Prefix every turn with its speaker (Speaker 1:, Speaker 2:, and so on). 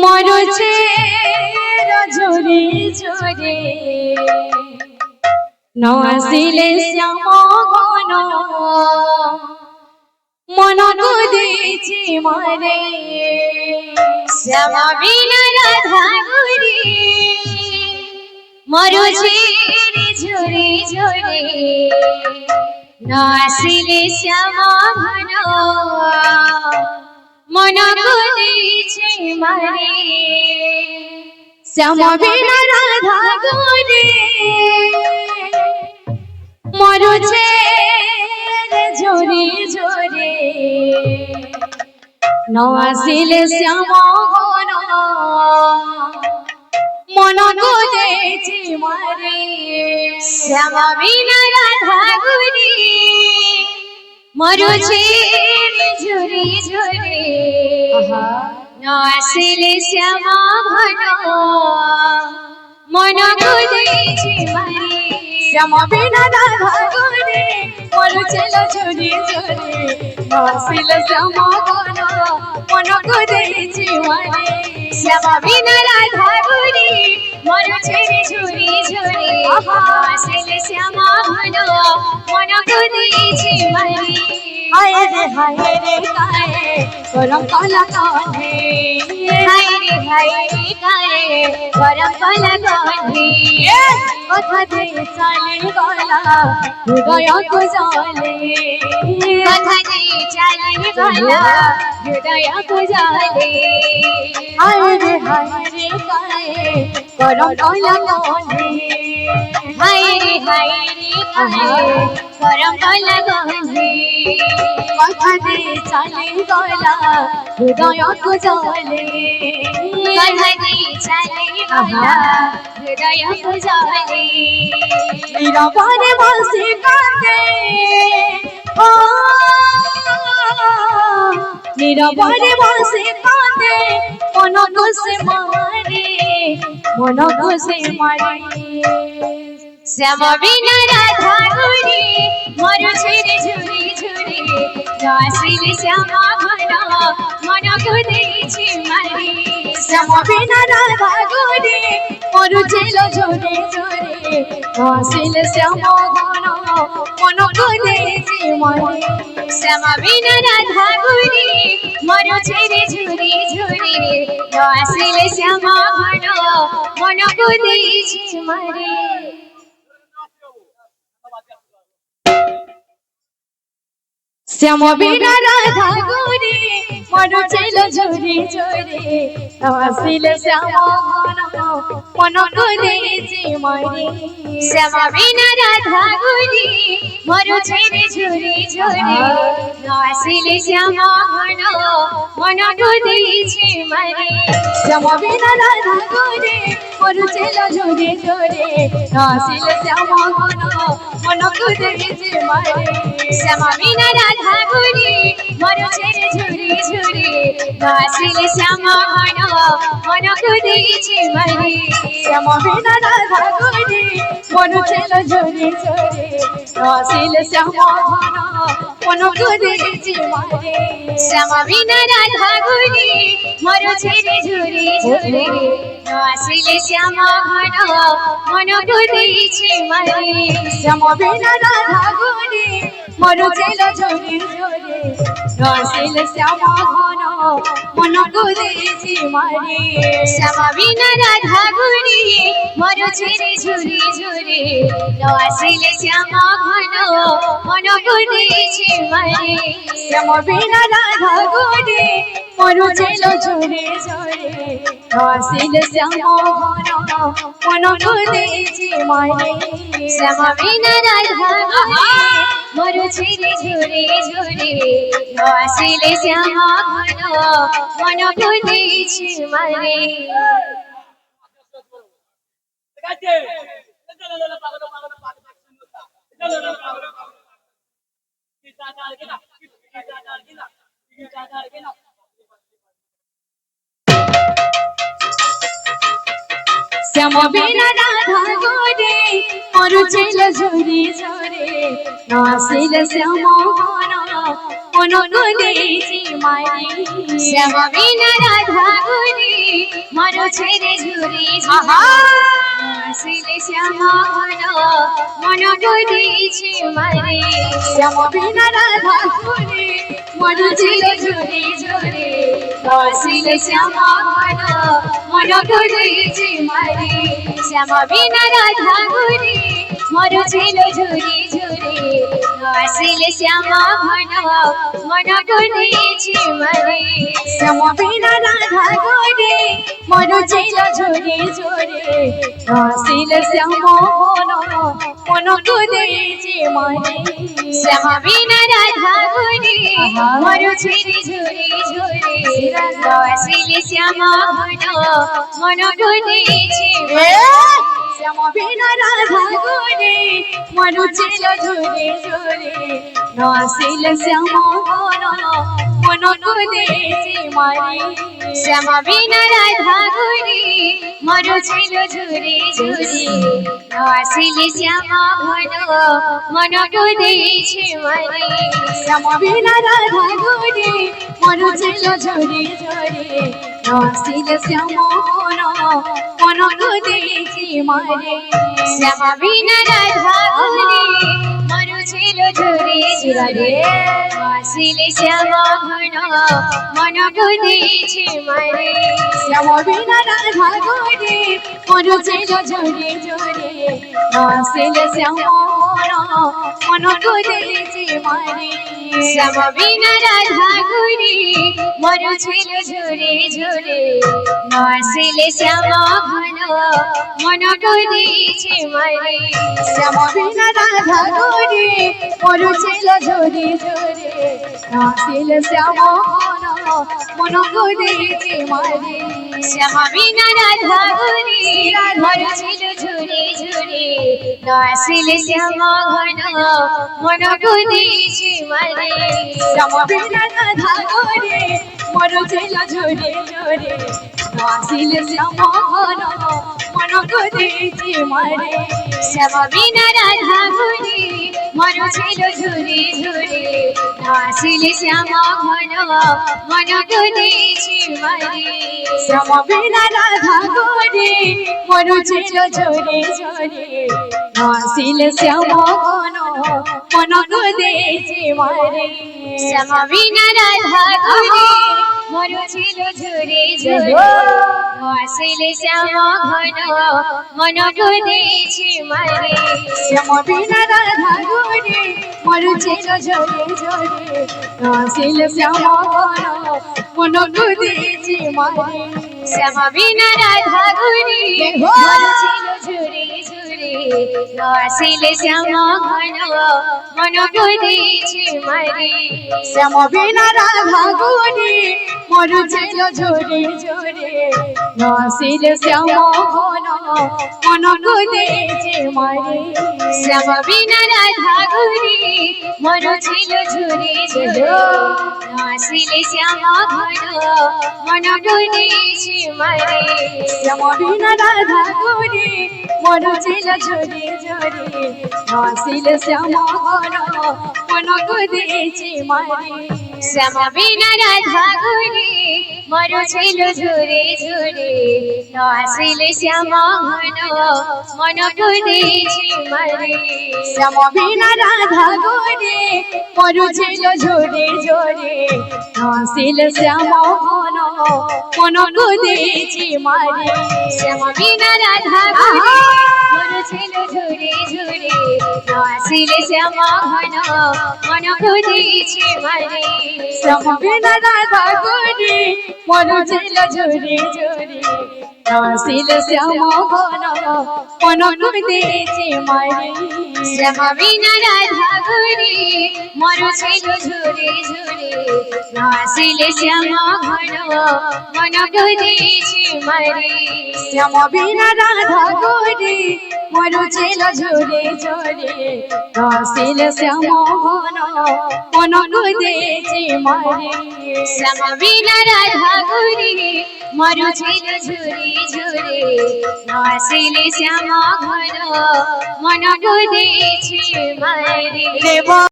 Speaker 1: মরছে ঝরে ঝরে নসিলে শ্যাম ঘন মন কুদিছি মরে শ্যাম বিনা রাধা গুরি মরছে ঝরে ঝরে নসিলে শ্যাম ঘন মন কুদিছি মরে শ্যাম বিনা রাধা গুরি মরছে ঝরে ঝরে নসিলে শ্যাম ঘন মন কুদিছি মরে শ্যাম বিনা রাধা গুরি মরছে ঝরে ঝরে নসিলে শ্যাম ঘন মন কুদিছি মরে শ্যাম বিনা রাধা গুরি মরছে ঝরে ঝরে নসিলে শ্যাম ঘন মন কুদিছি মরে শ্যাম বিনা রাধা গুরি মরছে ঝরে ঝরে নসিলে শ্যাম ঘন মন কুদিছি মরে হায় রে কায়ে গরম কলা কানে হায় রে কায়ে গরম কলা কানে কথা দিয়ে চালে গলা হৃদয় কো জালে কথা দিয়ে চালে গলা হৃদয় কো জালে হায় রে কায়ে গরম কলা কানে হায় রে কায়ে গরম কলা কানে কথা দিয়ে চালে গলা হৃদয় কো জালে কথা দিয়ে চালে গলা হৃদয় কো জালে নীরবরে বসে কাঁদে ও নীরবরে বসে কাঁদে মন কোসে মারে শ্যাম বিনা রাধা গুরি মরছে ঝরে ঝরে নসিলে শ্যাম ঘন মন কুদিছি মরে শ্যাম বিনা রাধা গুরি মরছে ঝরে ঝরে নসিলে শ্যাম ঘন মন কুদিছি মরে শ্যাম বিনা রাধা গুরি মরছে ঝরে ঝরে নসিলে শ্যাম ঘন মন কুদিছি মরে শ্যাম বিনা রাধা গুরি মরছে ঝরে ঝরে নসিলে শ্যাম ঘন মন কুদিছি মরে শ্যাম বিনা রাধা গুরি মরছে ঝরে ঝরে নসিলে শ্যাম ঘন মন কুদিছি মরে শ্যাম বিনা রাধা গুরি মরছে ঝরে ঝরে নসিলে শ্যাম ঘন মন কুদিছি মরে শ্যাম বিনা রাধা গুরি মরছে ঝরে ঝরে নসিলে শ্যাম ঘন মন কুদিছি মরে শ্যাম বিনা রাধা গুরি মরছে ঝরে ঝরে নসিলে শ্যাম ঘন মন কুদিছি মরে শ্যাম বিনা রাধা গুরি মরছে ঝরে ঝরে নসিলে শ্যাম ঘন মন কুদিছি মরে শ্যাম বিনা রাধা গুরি মরছে ঝরে ঝরে নসিলে শ্যাম ঘন মন কুদিছি মরে শ্যাম বিনা রাধা গুরি মরছে ঝরে ঝরে নসিলে শ্যাম ঘন মন কুদিছি মরে শ্যাম বিনা রাধা গুরি মরছে ঝরে ঝরে নসিলে শ্যাম ঘন মন কুদিছি মরে শ্যাম বিনা রাধা গুরি মরছে ঝরে ঝরে নসিলে শ্যাম ঘন মন কুদিছি মরে শ্যাম বিনা রাধা গুরি মরছে ঝরে ঝরে নসিলে শ্যাম ঘন মন কুদিছি মরে শ্যাম বিনা রাধা গুরি মরু ছেড়ে ঝুরি আসিলে শ্যাম ঘন মন গদিছে মারে শ্যাম বিনা রাধা ঘুরে মরু ছেড়ে ঝুরি ঝুরে আসিলে শ্যাম ঘন মন গদিছে মারে শ্যাম বিনা রাধা ঘুরে মরু ছেড়ে ঝুরি ঝুরে আসিলে শ্যাম ঘন মন গদিছে মারে শ্যাম বিনা রাধা ঘুরে মরু ছেড়ে ঝুরি ঝুরে আসিলে শ্যাম ঘন মন গদিছে মারে শ্যাম বিনা রাধা ঘুরে মরু ছেড়ে ঝুরি ঝুরে আসিলে শ্যাম ঘন মন গদিছে শ্যাম বিনা রাধা ঘুরে মরু ছেড়ে ঝুরি ঝুরে আসিলে শ্যাম ঘন মন গদিছে মারে শ্যাম বিনা রাধা ঘুরে মরু ছেড়ে ঝুরি ঝুরি আসিলে শ্যাম ঘন মন গদিছে মারে শ্যাম বিনা রাধা ঘুরে মরু ছেড়ে ঝুরি ঝুরি আসিলে শ্যাম ঘন মন গদিছে মারে শ্যাম বিনা রাধা ঘুরে মরু ছেড়ে ঝুরি ঝুরি আসিলে শ্যাম ঘন মন গদিছে মারে শ্যাম বিনা রাধা ঘুরে মরু ছেড়ে ঝুরি ঝুরি আসিলে শ্যাম ঘন মন গদিছে মারে শ্যাম বিনা রাধা ঘুরে মরু ছেড়ে ঝুরি ঝুরি আসিলে শ্যাম ঘন মন গদিছে মারে শ্যাম বিনা রাধা ঘুরে মরু ছেড়ে ঝুরি ঝুরি আসিলে শ্যাম ঘন মন গদিছে মারে শ্যাম বিনা রাধা ঘুরে মরু ছেড়ে ঝুরি ঝুরি আসিলে শ্যাম ঘন মন গদিছে মারে শ্যাম বিনা রাধা ঘুরে মরু ছেড়ে ঝুরি ঝুরি আসিলে শ্যাম ঘন মন গদিছে মারে শ্যাম বিনা রাধা ঘুরে মরু ছেড়ে ঝুরি ঝুরি আসিলে শ্যাম ঘন মন গদিছে মারে শ্যাম বিনা রাধা ঘুরে মরু ছেড়ে ঝুরি ঝুরি আসিলে শ্যাম ঘন মন গদিছে মারে শ্যাম বিনা রাধা ঘুরে মরু ছেড়ে ঝুরি ঝুরি আসিলে শ্যাম ঘন মন গদিছে মারে শ্যাম বিনা রাধা ঘুরে মরু ছেড়ে ঝুরি ঝুরি আসিলে শ্যাম ঘন মন গদিছে মারে শ্যাম বিনা রাধা ঘুরে মরু ছেড়ে ঝুরি ঝুরি আসিলে শ্যাম ঘন মন গদিছে মারে শ্যাম বিনা রাধা ঘুরে মরু ছেড়ে ঝুরি ঝুরি আসিলে শ্যাম ঘন মন গদিছে মারে শ্যাম বিনা রাধা ঘুরে মরু ছেড়ে ঝুরি ঝুরি আসিলে শ্যাম ঘন মন গদিছে মারে শ্যাম বিনা রাধা ঘুরে মরু ছেড়ে ঝুরি ঝুরি আসিলে শ্যাম ঘন মন গদিছে মারে শ্যাম বিনা রাধা ঘুরে মরু ছেড়ে ঝুরি ঝুরি আসিলে শ্যাম ঘন মন গদিছে মারে শ্যাম বিনা রাধা ঘুরে মরু ছেড়ে ঝুরি ঝুরি আসিলে শ্যাম ঘন মন গদিছে মারে শ্যাম বিনা রাধা ঘুরে মরু ছেড়ে ঝুরি ঝুরি আসিলে শ্যাম ঘন মন গদিছে মারে শ্যাম বিনা রাধা ঘুরে মরু ছেড়ে ঝুরি ঝুরি আসিলে শ্যাম ঘন মন গদিছে মারে শ্যাম বিনা রাধা ঘুরে মরু ছেড়ে ঝুরি ঝুরি আসিলে শ্যাম ঘন মন গদিছে মারে শ্যাম বিনা রাধা ঘুরে মরু ছেড়ে ঝুরি ঝুরি আসিলে শ্যাম ঘন মন গদিছে মারে শ্যাম বিনা রাধা ঘুরে মরু ছেড়ে ঝুরি ঝুরি আসিলে শ্যাম ঘন মন গদিছে মারে।